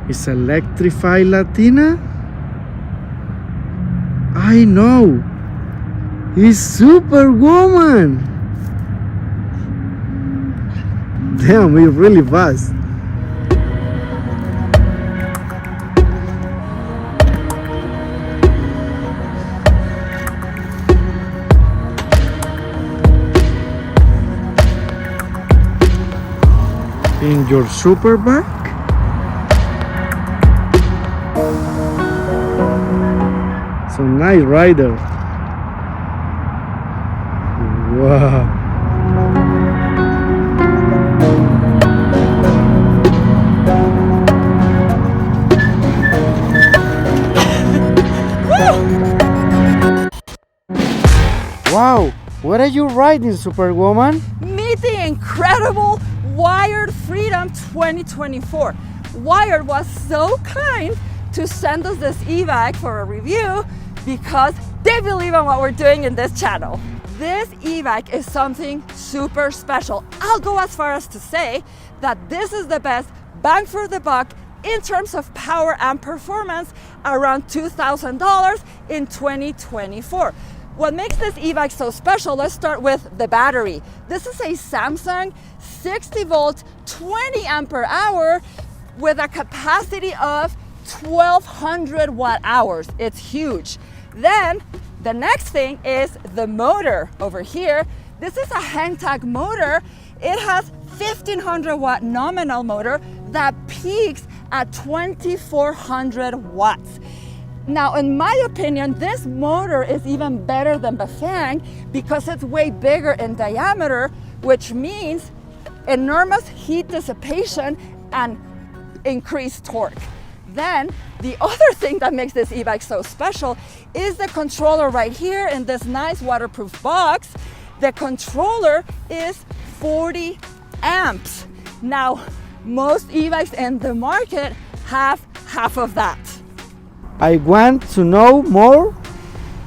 Is Electrified Latina? I know. It's Superwoman. Damn, it's really fast. In your super bike? So nice rider. Wow. Wow, what are you riding, Superwoman? Meet the incredible Wired Freedom 2024. Wired was so kind to send us this e-bike for a review because they believe in what we're doing in this channel. This e-bike is something super special. I'll go as far as to say that this is the best bang for the buck in terms of power and performance, around $2,000 in 2024. What makes this e-bike so special, let's start with the battery. This is a Samsung 60 volt, 20 ampere hour with a capacity of 1200 watt hours. It's huge. Then the next thing is the motor over here. This is a hang tag motor. It has 1500 watt nominal motor that peaks at 2400 watts. Now, in my opinion, this motor is even better than Bafang because it's way bigger in diameter, which means enormous heat dissipation and increased torque. Then, the other thing that makes this e-bike so special is the controller right here in this nice waterproof box. The controller is 40 amps. Now, most e-bikes in the market have half of that. I want to know more.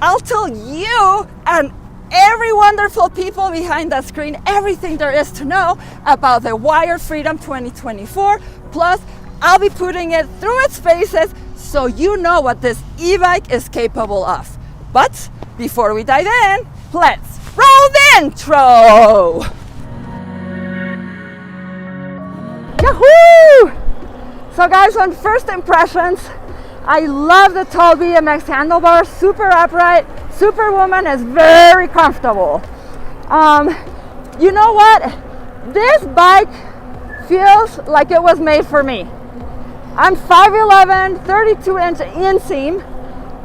I'll tell you and every wonderful people behind that screen everything there is to know about the Wired Freedom 2024. Plus, I'll be putting it through its paces so you know what this e-bike is capable of. But before we dive in, let's roll the intro! Yahoo! So guys, on first impressions, I love the tall BMX handlebars, super upright. Superwoman is very comfortable. You know what? This bike feels like it was made for me. I'm 5'11", 32-inch inseam,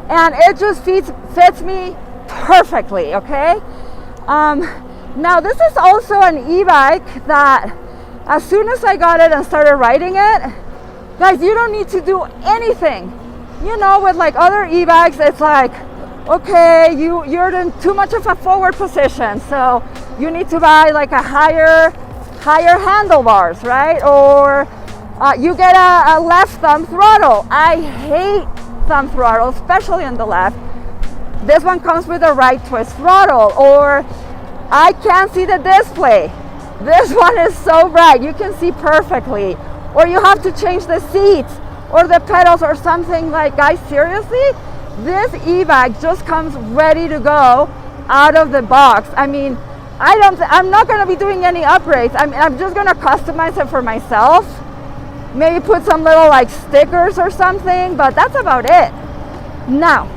and it just fits me perfectly, okay? Now this is also an e-bike that as soon as I got it and started riding it, guys, you don't need to do anything. You know, with like other e-bikes, it's like, okay, you're in too much of a forward position, so you need to buy like a higher handlebars, right? Or you get a left thumb throttle. I hate thumb throttle, especially on the left. This one comes with a right twist throttle. Or I can't see the display. This one is so bright, you can see perfectly. Or you have to change the seats or the pedals or something. Like, guys, seriously, this e-bike just comes ready to go out of the box. I mean, I'm not going to be doing any upgrades. I'm just going to customize it for myself. Maybe put some little like stickers or something, but that's about it. Now,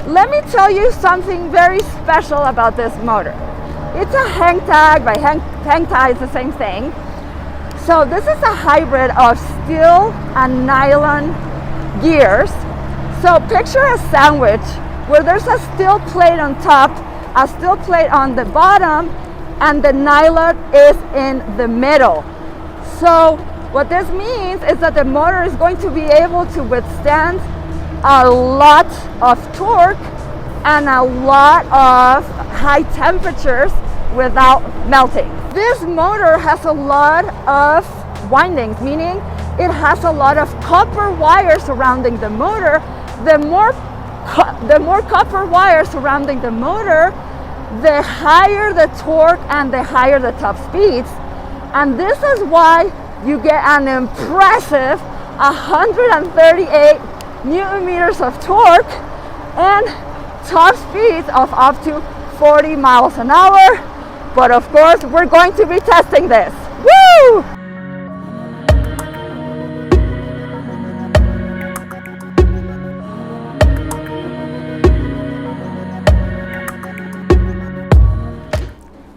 let me tell you something very special about this motor. It's a hang tag. By hang tag is the same thing. So this is a hybrid of steel and nylon gears. So picture a sandwich where there's a steel plate on top, a steel plate on the bottom, and the nylon is in the middle. So what this means is that the motor is going to be able to withstand a lot of torque and a lot of high temperatures without melting. This motor has a lot of windings, meaning it has a lot of copper wire surrounding the motor. The more copper wire surrounding the motor, the higher the torque and the higher the top speeds. And this is why you get an impressive 138 Newton meters of torque, and top speeds of up to 40 miles an hour. But of course, we're going to be testing this. Woo!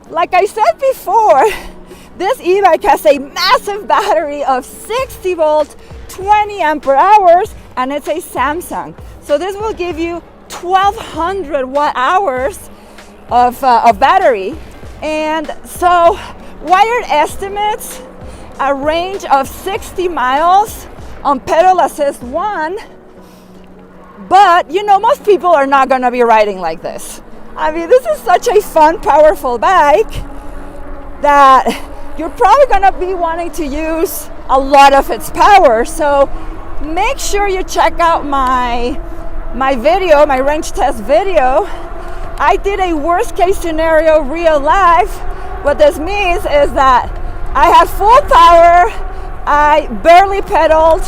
Like I said before, this e-bike has a massive battery of 60 volts, 20 ampere hours, and it's a Samsung. So this will give you 1200 watt hours of battery. And so Wired estimates a range of 60 miles on pedal assist 1. But you know, most people are not gonna be riding like this. I mean, this is such a fun, powerful bike that you're probably gonna be wanting to use a lot of its power. So make sure you check out my video, my range test video. I did a worst case scenario real life. What this means is that I had full power, I barely pedaled,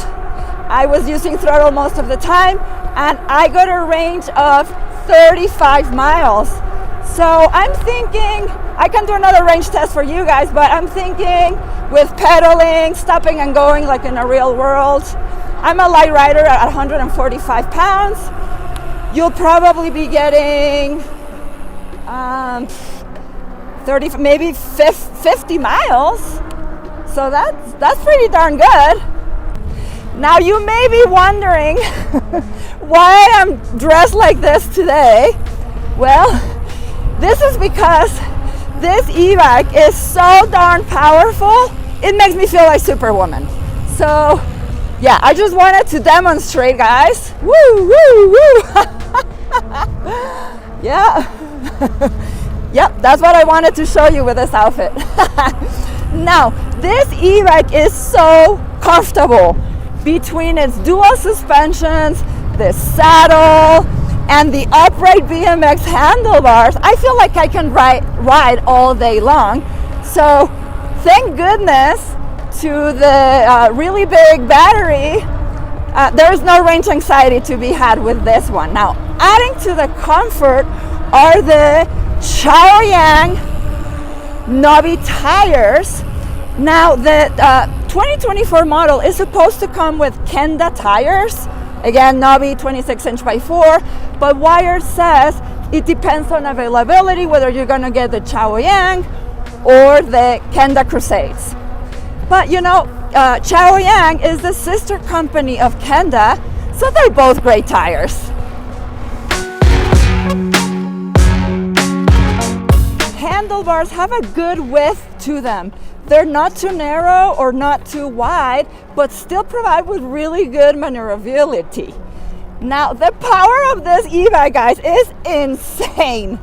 I was using throttle most of the time, and I got a range of 35 miles. So I'm thinking, I can do another range test for you guys, but I'm thinking with pedaling, stopping and going like in a real world, I'm a light rider at 145 pounds. You'll probably be getting 30, maybe 50 miles. So that's pretty darn good. Now you may be wondering why I'm dressed like this today. Well, this is because this e-bike is so darn powerful, it makes me feel like Superwoman. So yeah, I just wanted to demonstrate, guys. Woo, woo, woo. Yeah. Yep, that's what I wanted to show you with this outfit. Now, this e-bike is so comfortable between its dual suspensions, the saddle, and the upright BMX handlebars. I feel like I can ride all day long. So thank goodness to the really big battery, there's no range anxiety to be had with this one. Now, adding to the comfort are the Chaoyang knobby tires. Now, the 2024 model is supposed to come with Kenda tires. Again, knobby 26 inch by 4, but Wired says it depends on availability whether you're gonna get the Chaoyang or the Kenda Crusades. But you know, Chaoyang is the sister company of Kenda, so they're both great tires. Handlebars have a good width to them. They're not too narrow or not too wide, but still provide with really good maneuverability. Now, the power of this e-bike, guys, is insane.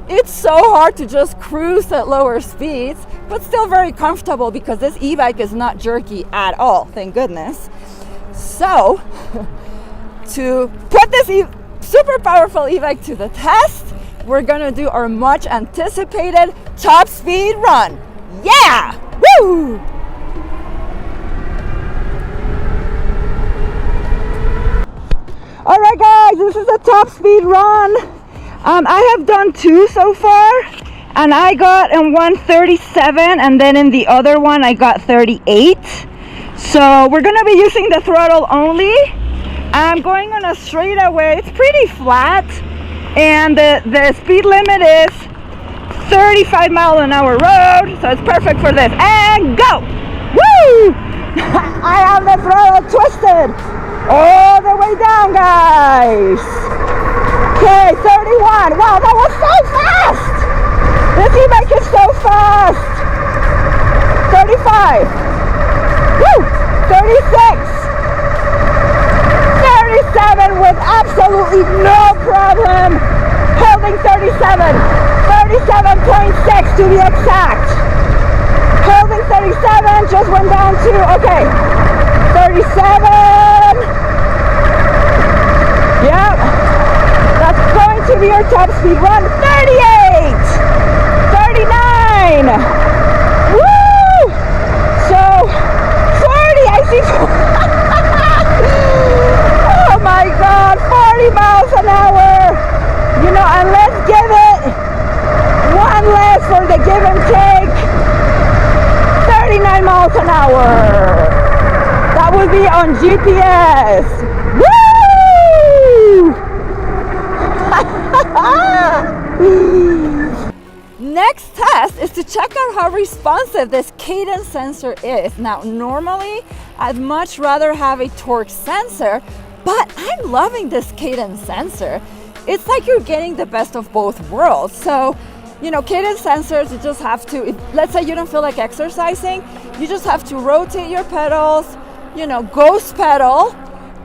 It's so hard to just cruise at lower speeds, but still very comfortable because this e-bike is not jerky at all, thank goodness. So, to put this super powerful e-bike to the test, we're gonna do our much anticipated top speed run. Yeah! Woo! All right, guys, this is the top speed run. I have done 2 so far, and I got in one 37, and then in the other one I got 38. So we're gonna be using the throttle only. I'm going on a straightaway. It's pretty flat, and the speed limit is 35 mile an hour road, so it's perfect for this. And go! Woo! I have the throttle twisted all the way down, guys. Okay, 31. Wow, that was so fast! This e-bike is so fast. 35. Woo! 36. 37 with absolutely no problem. Holding 37. 37.6 to be exact. Holding 37, just went down to, okay, 37. Yep, that's going to be our top speed run. 38, 39. Woo! So, 40, I see. 30 miles an hour, you know, and let's give it one leg for the give and take, 39 miles an hour. That would be on GPS. Woo! Next test is to check out how responsive this cadence sensor is. Now, normally I'd much rather have a torque sensor, but I'm loving this cadence sensor. It's like you're getting the best of both worlds. So, you know, cadence sensors, you just have to, let's say you don't feel like exercising, you just have to rotate your pedals, you know, ghost pedal,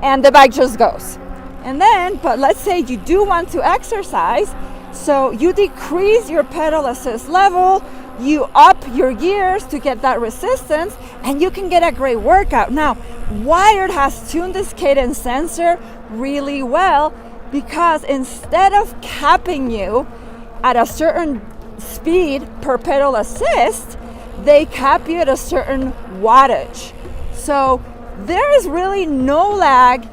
and the bike just goes. And then, but let's say you do want to exercise, so you decrease your pedal assist level, you up your gears to get that resistance, and you can get a great workout. Now, Wired has tuned this cadence sensor really well, because instead of capping you at a certain speed per pedal assist, they cap you at a certain wattage. So there is really no lag.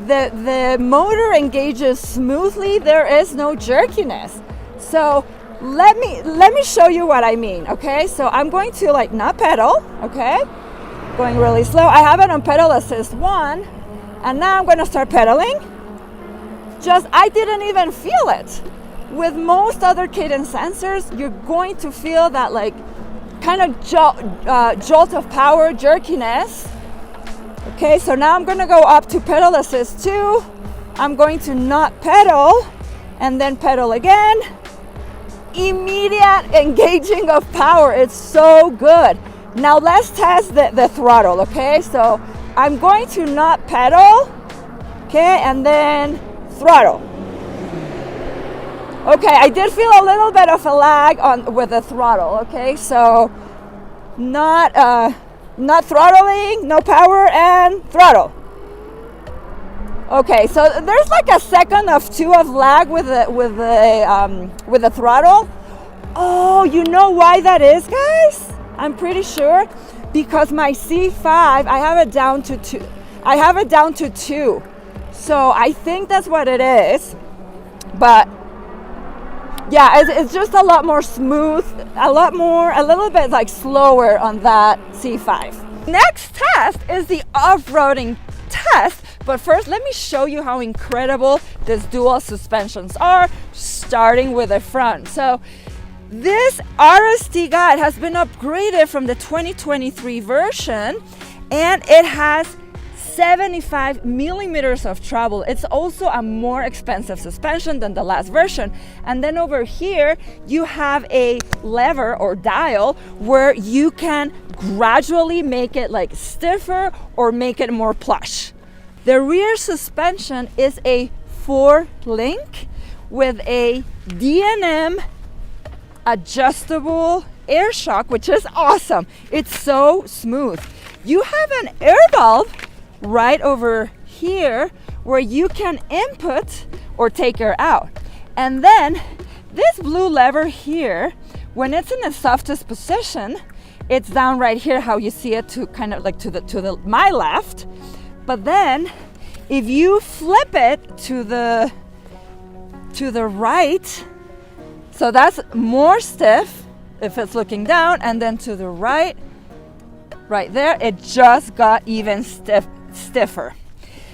The motor engages smoothly. There is no jerkiness. So let me show you what I mean. Okay, so I'm going to like not pedal. Okay, going really slow. I have it on pedal assist 1, and now I'm going to start pedaling. I didn't even feel it. With most other cadence sensors, you're going to feel that like kind of jolt of power, jerkiness. Okay, so now I'm going to go up to pedal assist 2. I'm going to not pedal and then pedal again. Immediate engaging of power. It's so good. Now let's test the throttle, okay? So I'm going to not pedal, okay, and then throttle. Okay, I did feel a little bit of a lag with the throttle, okay? So not throttling, no power, and throttle. Okay, so there's like a second of 2 of lag with the throttle. Oh, you know why that is, guys? I'm pretty sure because my C5, I have it down to 2. I have it down to 2. So I think that's what it is. But yeah, it's just a lot more smooth, a little bit like slower on that C5. Next test is the off-roading test, but first let me show you how incredible these dual suspensions are, starting with the front. So this RST guide has been upgraded from the 2023 version, and it has 75 millimeters of travel. It's also a more expensive suspension than the last version. And then over here, you have a lever or dial where you can gradually make it like stiffer or make it more plush. The rear suspension is a 4-link with a D&M adjustable air shock, which is awesome. It's so smooth. You have an air valve right over here where you can input or take air out. And then this blue lever here, when it's in the softest position, it's down right here, how you see it, to kind of like to my left. But then if you flip it to the right, so that's more stiff if it's looking down, and then to the right there, it just got even stiffer.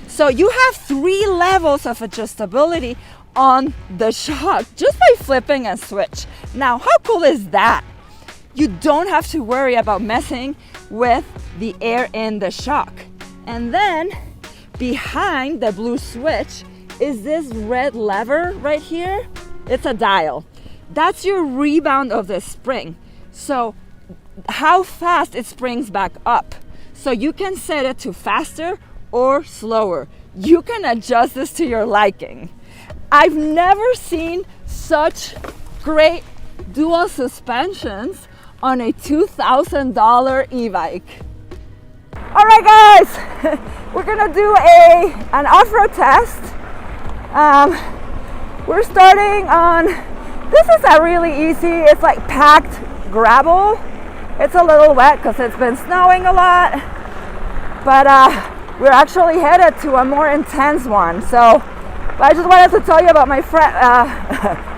So you have 3 levels of adjustability on the shock just by flipping a switch. Now, how cool is that? You don't have to worry about messing with the air in the shock. And then behind the blue switch is this red lever right here. It's a dial. That's your rebound of the spring. So how fast it springs back up. So you can set it to faster or slower. You can adjust this to your liking. I've never seen such great dual suspensions on a $2,000 e-bike. All right, guys, we're gonna do an off-road test. We're starting on, this is a really easy, it's like packed gravel. It's a little wet because it's been snowing a lot, but we're actually headed to a more intense one. So But I just wanted to tell you about my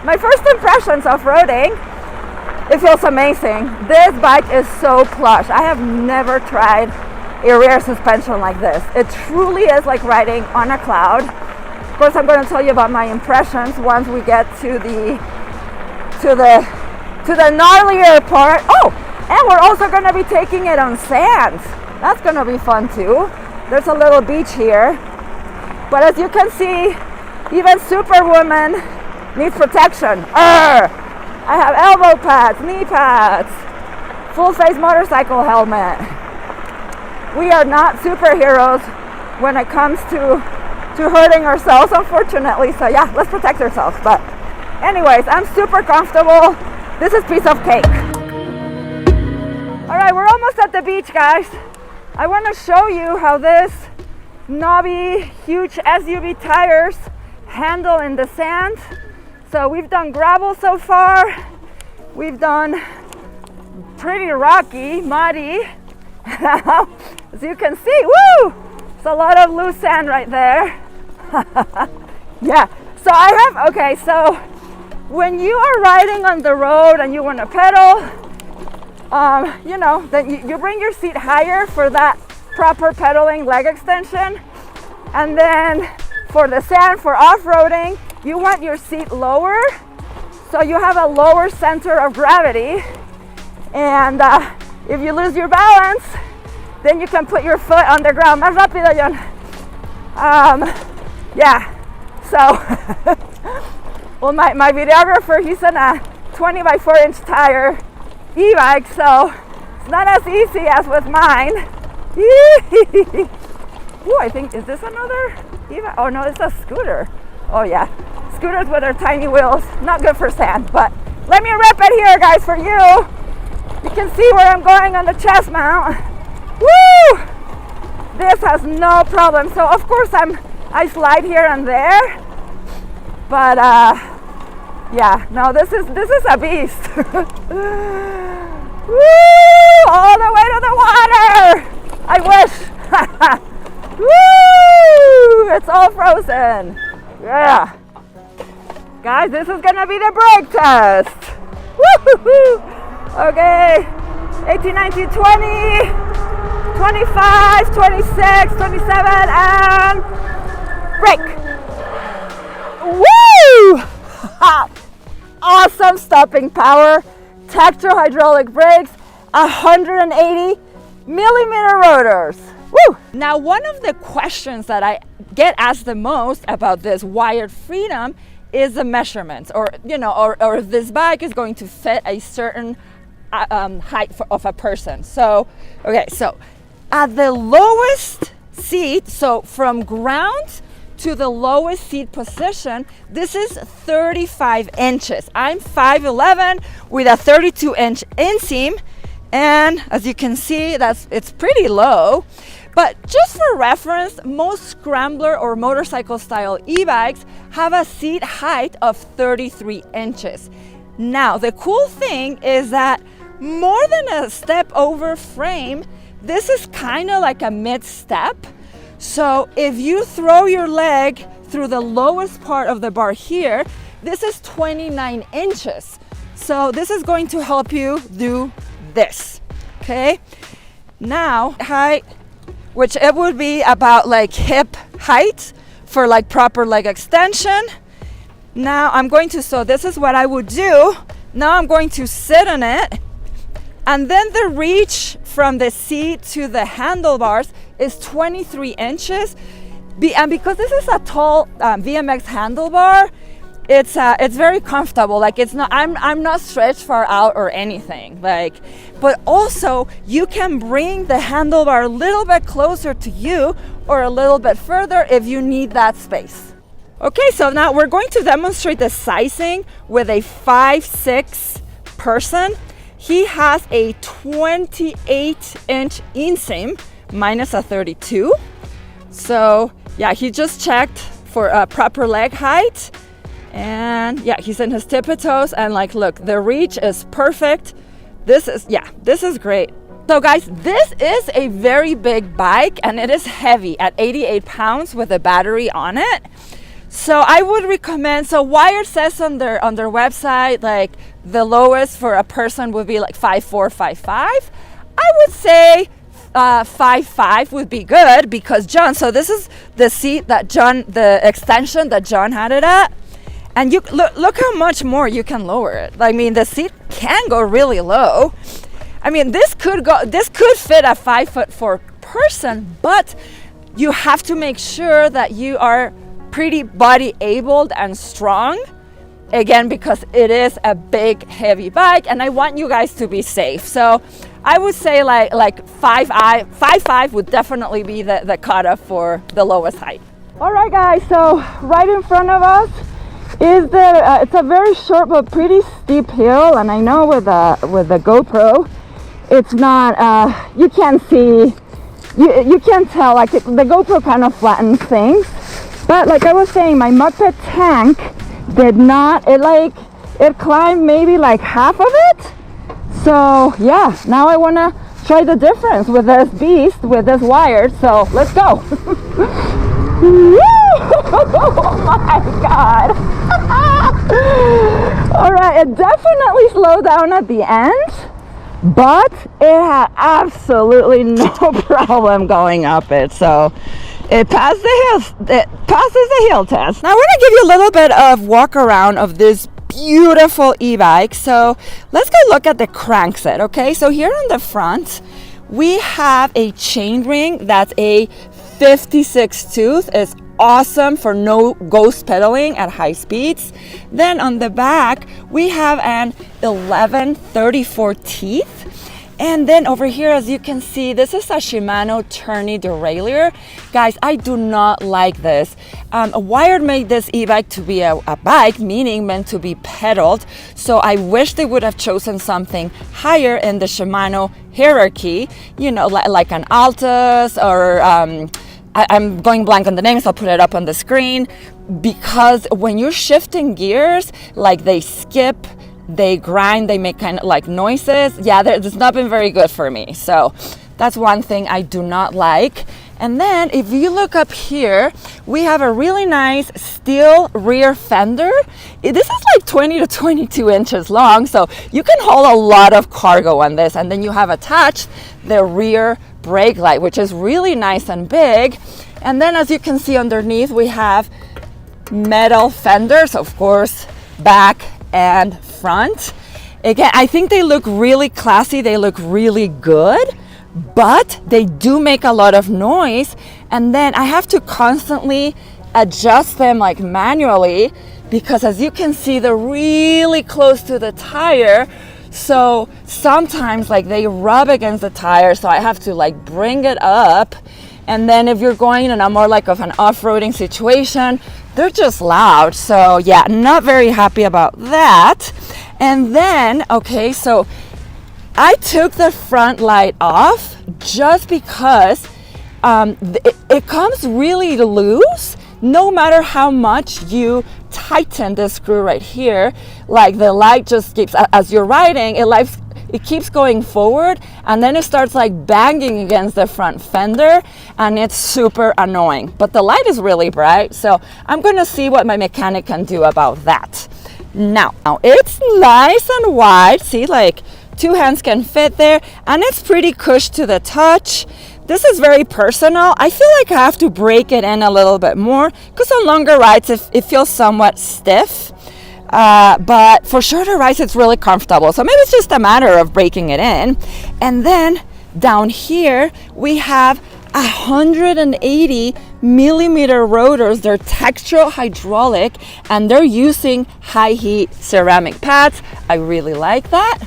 my first impressions of roading. It feels amazing. This bike is so plush. I have never tried a rear suspension like this. It truly is like riding on a cloud. Of course, I'm going to tell you about my impressions once we get to the gnarlier part. Oh, and we're also going to be taking it on sand. That's going to be fun too. There's a little beach here. But as you can see, even Superwoman needs protection. I have elbow pads, knee pads, full face motorcycle helmet. We are not superheroes when it comes to hurting ourselves, unfortunately. So yeah, let's protect ourselves. But anyways, I'm super comfortable. This is piece of cake. All right, we're almost at the beach, guys. I want to show you how this knobby, huge SUV tires handle in the sand. So we've done gravel so far. We've done pretty rocky, muddy. As you can see, woo! It's a lot of loose sand right there. Yeah, so so when you are riding on the road and you want to pedal, you know, then you bring your seat higher for that proper pedaling leg extension. And then for the sand, for off-roading, you want your seat lower, so you have a lower center of gravity. And if you lose your balance, then you can put your foot on the ground. Más rápido, John. Yeah, so, well, my videographer, he's on a 20 by 4 inch tire e-bike, so it's not as easy as with mine. Ooh, I think, is this another e-bike? Oh no, it's a scooter. Oh yeah, scooters with their tiny wheels, not good for sand, but let me rip it here, guys, for you. You can see where I'm going on the chest mount. Woo! This has no problem. So of course I slide here and there, but yeah, no, this is a beast. Woo! All the way to the water. I wish. Woo! It's all frozen. Yeah. Guys, this is gonna be the brake test. Woo-hoo-hoo. Okay. 18, 19, 20, 25, 26, 27, and brake. Woo! Awesome stopping power. Tactile hydraulic brakes. 180 millimeter rotors. Woo! Now, one of the questions that I get asked the most about this wired freedom is the measurements, or you know, or if this bike is going to fit a certain height of a person. So, okay, so at the lowest seat, so from ground to the lowest seat position, this is 35 inches. I'm 5'11" with a 32-inch inseam, and as you can see, it's pretty low. But just for reference, most scrambler or motorcycle style e-bikes have a seat height of 33 inches. Now, the cool thing is that more than a step over frame, this is kind of like a mid-step. So if you throw your leg through the lowest part of the bar here, this is 29 inches. So this is going to help you do this, okay? Now, height, which it would be about like hip height for like proper leg extension. Now so this is what I would do. Now I'm going to sit on it, and then the reach from the seat to the handlebars is 23 inches. And because this is a tall VMX handlebar, it's very comfortable. Like it's not, I'm not stretched far out or anything. Like, but also you can bring the handlebar a little bit closer to you or a little bit further if you need that space. Okay, so now we're going to demonstrate the sizing with a 5'6" person. He has a 28-inch inseam minus a 32. So yeah, he just checked for a proper leg height. And yeah, he's in his tippy toes, and like, look, the reach is perfect. This is great. So guys, this is a very big bike, and it is heavy at 88 pounds with a battery on it. So I would recommend, so Wired says on their website, like the lowest for a person would be like 5'4", 5'5". I would say 5'5" would be good, because John, so this is the seat that John, the extension that John had it at, and you look how much more you can lower it. I mean, the seat can go really low. I mean, this could fit a 5'4" person, but you have to make sure that you are pretty body abled and strong, again, because it is a big heavy bike, and I want you guys to be safe. So I would say like 5'5" would definitely be the cutoff for the lowest height. All right, guys, so right in front of us is it's a very short but pretty steep hill, and I know with the GoPro it's not you can't see, you can't tell, like the GoPro kind of flattens things. But like I was saying, my MUKKPET tank did not, it climbed maybe like half of it. So yeah, now I want to try the difference with this beast, with this Wired. So let's go. Oh my God. All right, it definitely slowed down at the end, but it had absolutely no problem going up it. So it passes the hill test. Now I want to give you a little bit of walk around of this beautiful e-bike. So let's go look at the crankset. Okay, so here on the front we have a chain ring that's a 56 tooth. It's awesome for no ghost pedaling at high speeds. Then on the back we have an 1134 teeth. And then over here, as you can see, this is a Shimano tourney derailleur. Guys, I do not like this. Wired made this e-bike to be a bike, meaning meant to be pedaled. So I wish they would have chosen something higher in the Shimano hierarchy, you know, like an Altus, or I'm going blank on the names, I'll put it up on the screen. Because when you're shifting gears, like they skip, they grind, they make kind of like noises. Yeah, it's not been very good for me. So that's one thing I do not like. And then if you look up here, we have a really nice steel rear fender. This is like 20 to 22 inches long, so you can haul a lot of cargo on this. And then you have attached the rear brake light, which is really nice and big. And then as you can see underneath, we have metal fenders, of course, back and front. Again, I think they look really classy, they look really good, but they do make a lot of noise. And then I have to constantly adjust them like manually, because as you can see, they're really close to the tire. So sometimes like they rub against the tire, so I have to like bring it up. And then if you're going in a more like of an off-roading situation, they're just loud. So yeah, not very happy about that. And then, okay, so I took the front light off just because it comes really loose. No matter how much you tighten the screw right here, like the light just keeps, as you're riding, it keeps going forward, and then it starts like banging against the front fender, and it's super annoying. But the light is really bright, so I'm gonna see what my mechanic can do about that. Now it's nice and wide. See, like 2 hands can fit there, and it's pretty cush to the touch. This is very personal. I feel like I have to break it in a little bit more, because on longer rides it feels somewhat stiff. But for shorter rides it's really comfortable. So maybe it's just a matter of breaking it in. And then down here we have 180 millimeter rotors. They're textural hydraulic, and they're using high heat ceramic pads. I really like that.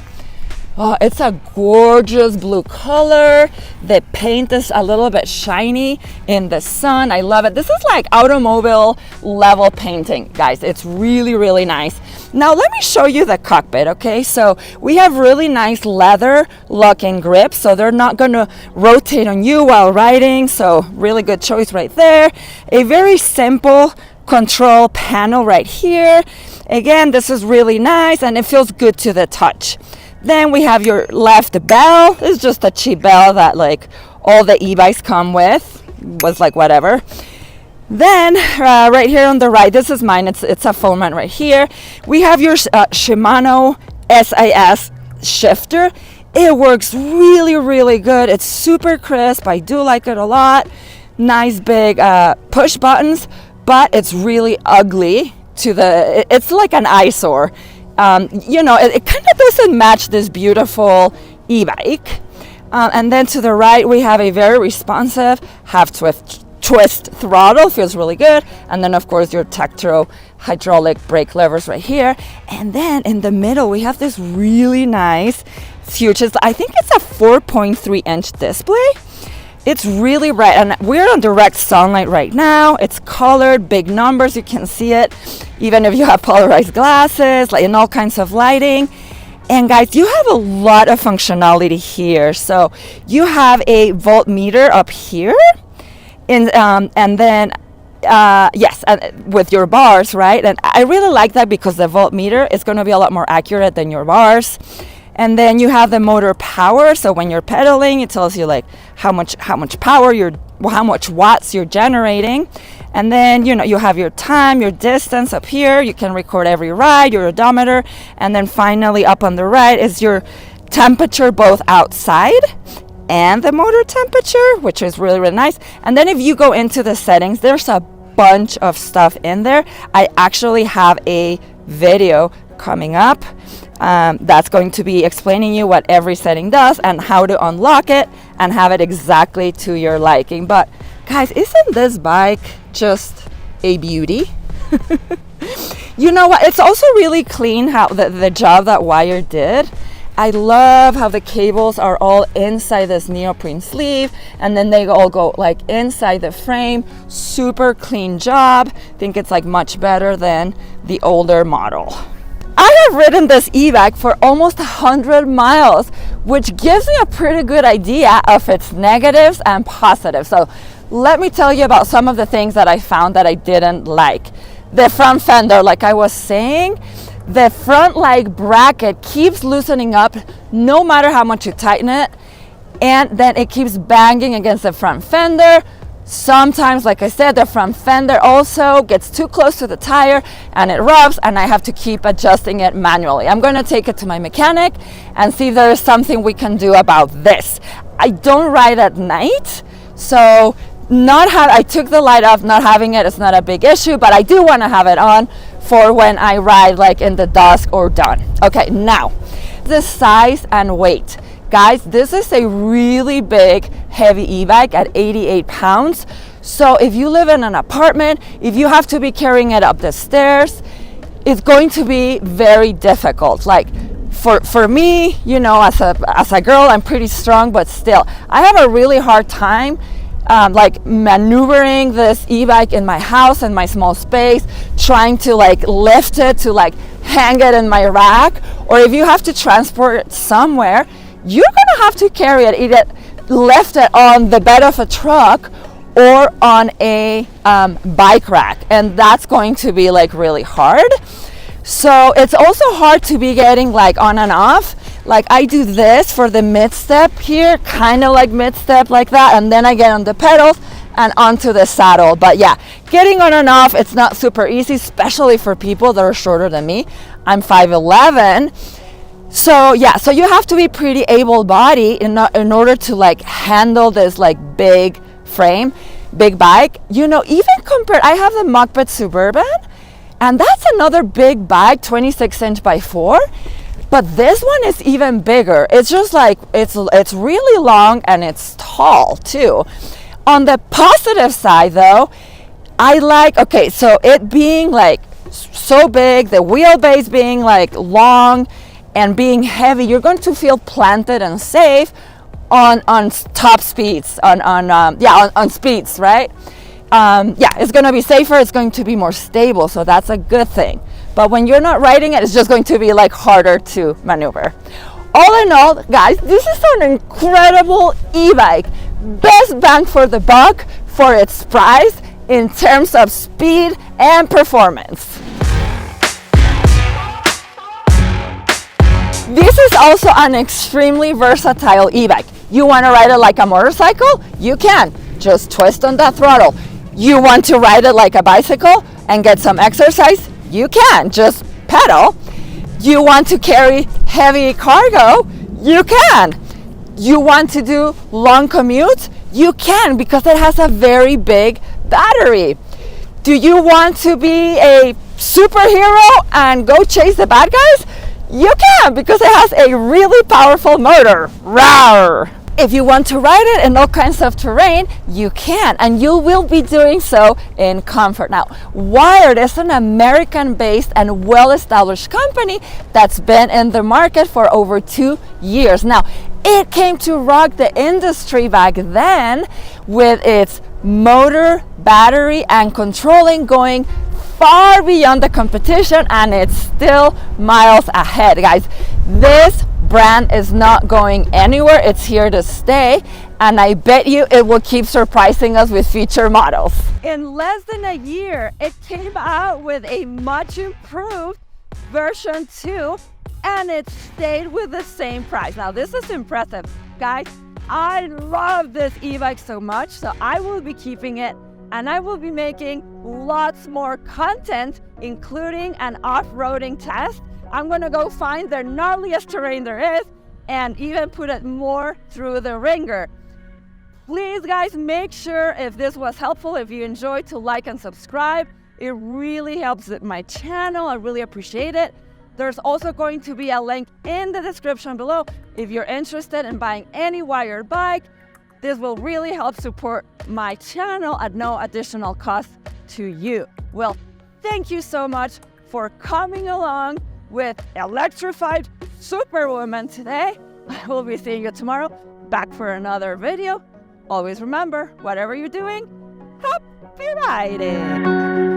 Oh, it's a gorgeous blue color. The paint is a little bit shiny in the sun. I love it. This is like automobile level painting, guys. It's really, really nice. Now let me show you the cockpit, okay? So we have really nice leather lock-in grips, so they're not gonna rotate on you while riding. So really good choice right there. A very simple control panel right here. Again, this is really nice, and it feels good to the touch. Then we have your left bell. It's just a cheap bell that like all the e-bikes come with. Was like whatever. Then right here on the right, this is mine, it's a phone man right here. We have your Shimano SIS shifter. It works really, really good. It's super crisp. I do like it a lot. Nice big push buttons, but it's really ugly it's like an eyesore. You know, it kind of doesn't match this beautiful e-bike. And then to the right, we have a very responsive half twist throttle, feels really good. And then of course your Tektro hydraulic brake levers right here. And then in the middle, we have this really nice, huge, I think it's a 4.3 inch display. It's really bright, and we're on direct sunlight right now. It's colored, big numbers, you can see it even if you have polarized glasses, like in all kinds of lighting. And guys, you have a lot of functionality here. So you have a voltmeter up here, and then yes, with your bars, right? And I really like that because the voltmeter is going to be a lot more accurate than your bars. And then you have the motor power. So when you're pedaling, it tells you like how much power how much watts you're generating. And then, you know, you have your time, your distance up here. You can record every ride, your odometer. And then finally up on the right is your temperature, both outside and the motor temperature, which is really, really nice. And then if you go into the settings, there's a bunch of stuff in there. I actually have a video coming up that's going to be explaining you what every setting does and how to unlock it and have it exactly to your liking. But guys, isn't this bike just a beauty? You know what, it's also really clean how the job that Wire did. I love how the cables are all inside this neoprene sleeve, and then they all go like inside the frame. Super clean job. I think it's like much better than the older model. I have ridden this e-bike for almost 100 miles, which gives me a pretty good idea of its negatives and positives. So let me tell you about some of the things that I found that I didn't like. The front fender, like I was saying, the front like bracket keeps loosening up no matter how much you tighten it, and then it keeps banging against the front fender. Sometimes, like I said, the front fender also gets too close to the tire and it rubs, and I have to keep adjusting it manually. I'm going to take it to my mechanic and see if there is something we can do about this. I don't ride at night, so I took the light off. Not having it is not a big issue, but I do want to have it on for when I ride like in the dusk or dawn. Okay, now the size and weight. Guys, this is a really big, heavy e-bike at 88 pounds. So if you live in an apartment, if you have to be carrying it up the stairs, it's going to be very difficult. Like for me, you know, as a girl, I'm pretty strong, but still, I have a really hard time like maneuvering this e-bike in my house, in my small space, trying to like lift it to like hang it in my rack. Or if you have to transport it somewhere, you're gonna have to carry it, either lift it on the bed of a truck or on a bike rack, and that's going to be like really hard. So it's also hard to be getting like on and off. Like I do this for the mid step here, kind of like mid step like that, and then I get on the pedals and onto the saddle. But yeah, getting on and off, it's not super easy, especially for people that are shorter than me. I'm 5'11". So yeah, so you have to be pretty able-bodied in order to like handle this like big frame, big bike. You know, even compared, I have the MUKKPET Suburban, and that's another big bike, 26" by 4. But this one is even bigger. It's just like, it's really long and it's tall too. On the positive side though, I like, okay, so it being like so big, the wheelbase being like long and being heavy, you're going to feel planted and safe on top speeds, on speeds, right? Yeah, it's going to be safer, it's going to be more stable, so that's a good thing. But when you're not riding it, it's just going to be like harder to maneuver. All in all, guys, this is an incredible e-bike. Best bang for the buck for its price in terms of speed and performance. This is also an extremely versatile e-bike. You want to ride it like a motorcycle? You can. Just twist on that throttle. You want to ride it like a bicycle and get some exercise? You can, just pedal. You want to carry heavy cargo? You can. You want to do long commutes? You can, because it has a very big battery. Do you want to be a superhero and go chase the bad guys? You can, because it has a really powerful motor. Rawr! If you want to ride it in all kinds of terrain, you can, and you will be doing so in comfort. Now, Wired is an American-based and well-established company that's been in the market for over 2 years. Now, it came to rock the industry back then with its motor, battery, and controlling going far beyond the competition, and it's still miles ahead, guys. This brand is not going anywhere. It's here to stay, and I bet you it will keep surprising us with future models. In less than a year, it came out with a much improved version 2, and it stayed with the same price. Now, this is impressive, guys. I love this e-bike so much, so I will be keeping it, and I will be making lots more content, including an off-roading test. I'm gonna go find the gnarliest terrain there is and even put it more through the ringer. Please, guys, make sure, if this was helpful, if you enjoyed, to like and subscribe. It really helps my channel. I really appreciate it. There's also going to be a link in the description below if you're interested in buying any Wired bike. This will really help support my channel at no additional cost to you. Well, thank you so much for coming along with Electrified Superwoman today. I will be seeing you tomorrow, back for another video. Always remember, whatever you're doing, happy riding!